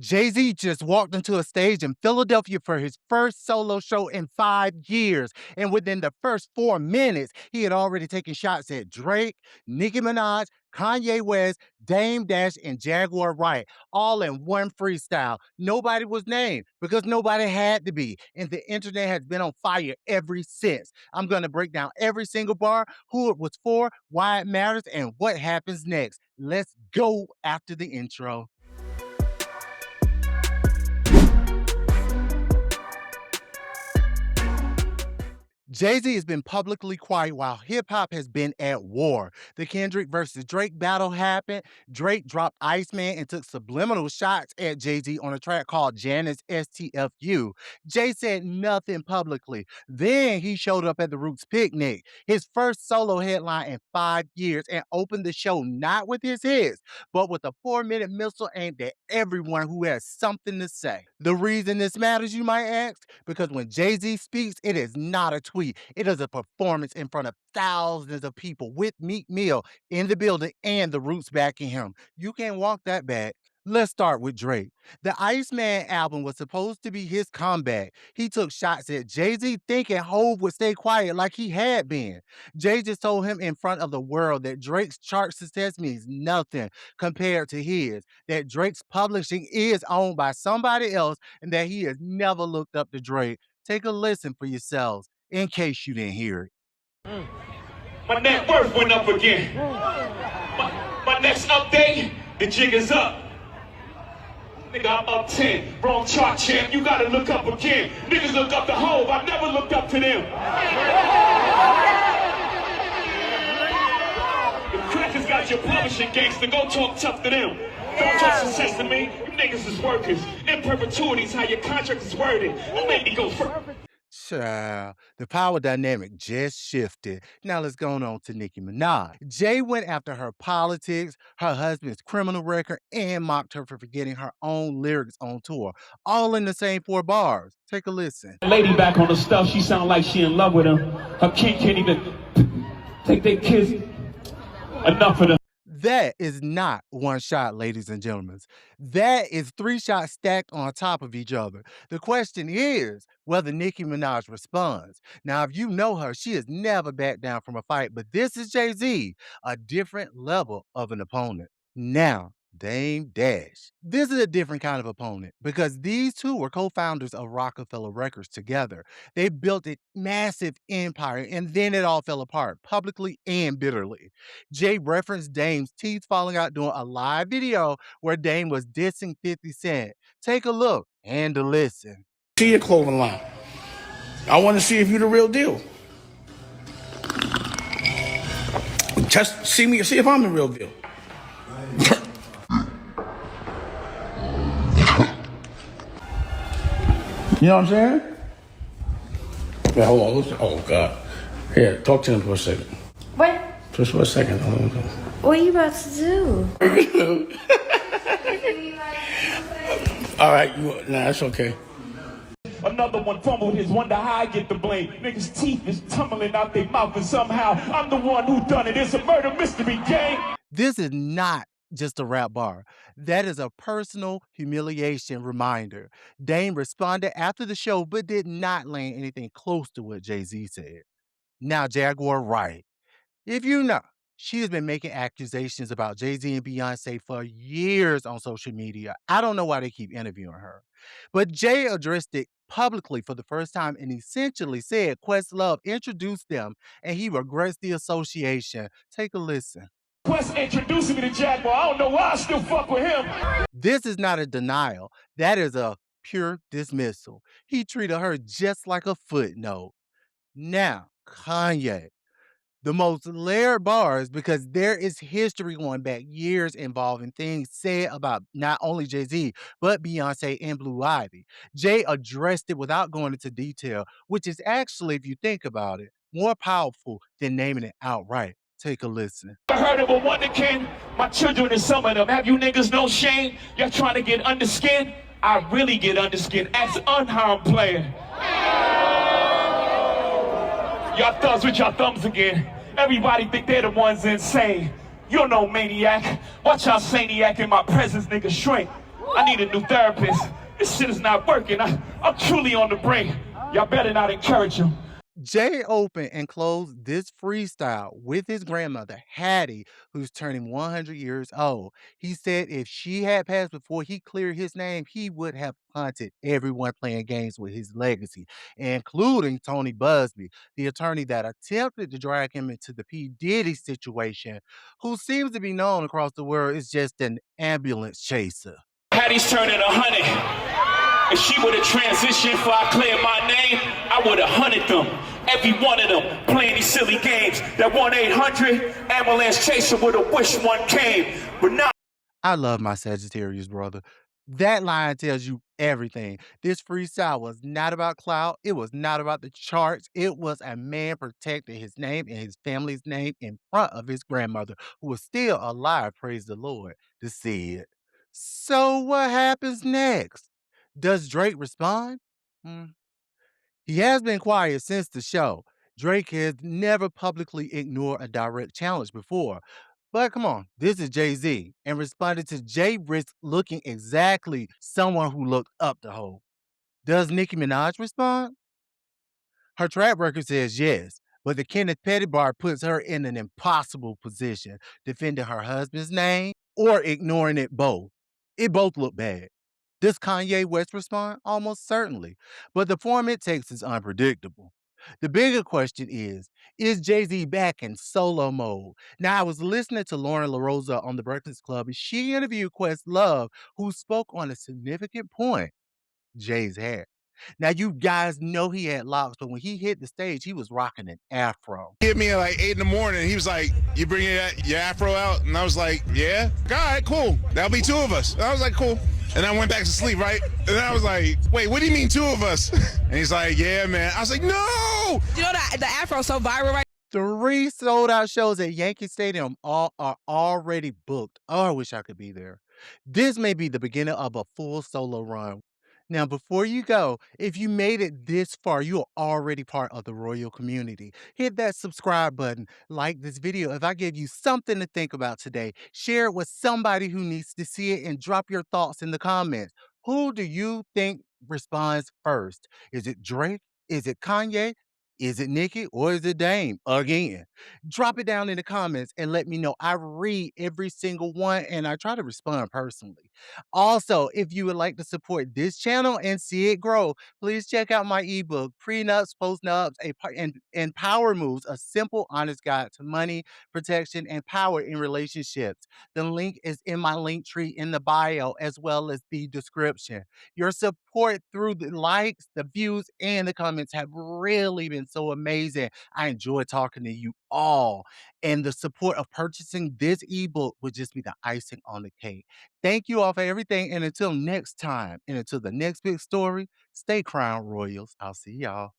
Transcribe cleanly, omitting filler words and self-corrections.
Jay-Z just walked into a stage in Philadelphia for his first solo show in 5 years, and within the first 4 minutes, he had already taken shots at Drake, Nicki Minaj, Kanye West, Dame Dash, and Jaguar Wright, all in one freestyle. Nobody was named because nobody had to be, and the internet has been on fire ever since. I'm gonna break down every single bar, who it was for, why it matters, and what happens next. Let's go after the intro. Jay-Z has been publicly quiet while hip-hop has been at war. The Kendrick versus Drake battle happened. Drake dropped Iceman and took subliminal shots at Jay-Z on a track called Janice STFU. Jay said nothing publicly. Then he showed up at the Roots picnic, his first solo headline in 5 years, and opened the show not with his hits, but with a 4-minute missile aimed at everyone who has something to say. The reason this matters, you might ask? Because when Jay-Z speaks, it is not a tweet. It is a performance in front of thousands of people with Meek Mill in the building and the Roots backing him. You can't walk that back. Let's start with Drake. The Iceman album was supposed to be his comeback. He took shots at Jay-Z thinking Hov would stay quiet like he had been. Jay just told him in front of the world that Drake's chart success means nothing compared to his, that Drake's publishing is owned by somebody else, and that he has never looked up to Drake. Take a listen for yourselves, in case you didn't hear it. My net worth went up again. My next update, the jig is up. Nigga, I'm up 10. Wrong chart, champ. You gotta look up again. Niggas look up to Hov. I never looked up to them. The crackers got your publishing gangster. Go talk tough to them. Don't talk success to me. You niggas is workers. In perpetuity is how your contract is worded. Don't make me go first. Child, the power dynamic just shifted. Now let's go on to Nicki Minaj. Jay went after her politics, her husband's criminal record, and mocked her for forgetting her own lyrics on tour, all in the same 4 bars. Take a listen. Lady back on the stuff, she sound like she in love with him. Her kid can't even take their kids. Enough of them. That is not one shot, ladies and gentlemen. That is 3 shots stacked on top of each other. The question is whether Nicki Minaj responds. Now, if you know her, she has never backed down from a fight, but this is Jay-Z, a different level of an opponent. Now, Dame Dash. This is a different kind of opponent because these two were co-founders of Roc-a-fella Records together. They built a massive empire and then it all fell apart publicly and bitterly. Jay referenced Dame's teeth falling out during a live video where Dame was dissing 50 Cent. Take a look and a listen. See your clothing line. I want to see if you're the real deal. Just see me, see if I'm the real deal. You know what I'm saying? Yeah, hold on. Oh, God. Here, talk to him for a second. What? Just for a second. What are you about to do? All right. Nah, that's okay. Another one fumbled his, wonder how I get the blame. Niggas' teeth is tumbling out their mouth and somehow I'm the one who done it. It's a murder mystery game. This is not just a rap bar. That is a personal humiliation reminder. Dame responded after the show, but did not land anything close to what Jay-Z said. Now, Jaguar Wright. If you know, she has been making accusations about Jay-Z and Beyonce for years on social media. I don't know why they keep interviewing her. But Jay addressed it publicly for the first time and essentially said Questlove introduced them and he regrets the association. Take a listen. Quest introducing me to Jaguar. I don't know why I still fuck with him. This is not a denial. That is a pure dismissal. He treated her just like a footnote. Now, Kanye. The most layered bars because there is history going back years involving things said about not only Jay-Z, but Beyonce and Blue Ivy. Jay addressed it without going into detail, which is actually, if you think about it, more powerful than naming it outright. Take a listen. I heard of a wonderkin. My children is some of them. Have you niggas no shame? Y'all trying to get underskin? I really get underskin as an unharmed player. Y'all thugs with y'all thumbs again. Everybody think they're the ones insane. You're no maniac. Watch how Saniac in my presence, nigga, shrink. I need a new therapist. This shit is not working. I'm truly on the brink. Y'all better not encourage him. Jay opened and closed this freestyle with his grandmother, Hattie, who's turning 100 years old. He said if she had passed before he cleared his name, he would have haunted everyone playing games with his legacy, including Tony Busby, the attorney that attempted to drag him into the P. Diddy situation, who seems to be known across the world as just an ambulance chaser. Hattie's turning 100. If she would have transitioned before I cleared my name, I would have hunted them. Every one of them playing these silly games. That 1-800 ambulance chaser would have wished one came. But now I love my Sagittarius brother. That line tells you everything. This freestyle was not about clout. It was not about the charts. It was a man protecting his name and his family's name in front of his grandmother, who was still alive, praise the Lord, to see it. So what happens next? Does Drake respond? Hmm. He has been quiet since the show. Drake has never publicly ignored a direct challenge before. But come on, this is Jay-Z and responded to Jay Risk looking exactly someone who looked up to Ho. Does Nicki Minaj respond? Her track record says yes, but the Kenneth Petty bar puts her in an impossible position, defending her husband's name or ignoring it both. It both look bad. Does Kanye West respond? Almost certainly, but the form it takes is unpredictable. The bigger question is Jay-Z back in solo mode? Now, I was listening to Lauren LaRosa on The Breakfast Club, and she interviewed Questlove, who spoke on a significant point: Jay's hair. Now, you guys know he had locks, but when he hit the stage, he was rocking an afro. Hit me at like 8 in the morning. He was like, "You bring your afro out?" And I was like, "Yeah." All right, cool. That'll be two of us. And I was like, "Cool." And I went back to sleep, right? And then I was like, "Wait, what do you mean two of us?" And he's like, "Yeah, man." I was like, "No!" You know the afro so viral right 3 sold-out shows at Yankee Stadium all are already booked. Oh, I wish I could be there. This may be the beginning of a full solo run. Now, before you go, if you made it this far, you are already part of the royal community. Hit that subscribe button, like this video. If I gave you something to think about today, share it with somebody who needs to see it and drop your thoughts in the comments. Who do you think responds first? Is it Drake? Is it Kanye? Is it Nicki or is it Dame? Again, drop it down in the comments and let me know. I read every single one and I try to respond personally. Also, if you would like to support this channel and see it grow, please check out my ebook, Prenups, Postnups, and Power Moves, a simple, honest guide to money, protection, and power in relationships. The link is in my link tree in the bio as well as the description. Your support through the likes, the views, and the comments have really been so amazing. I enjoy talking to you all, and the support of purchasing this ebook would just be the icing on the cake. Thank you all for everything, and until next time, and until the next big story, stay crown royals. I'll see y'all.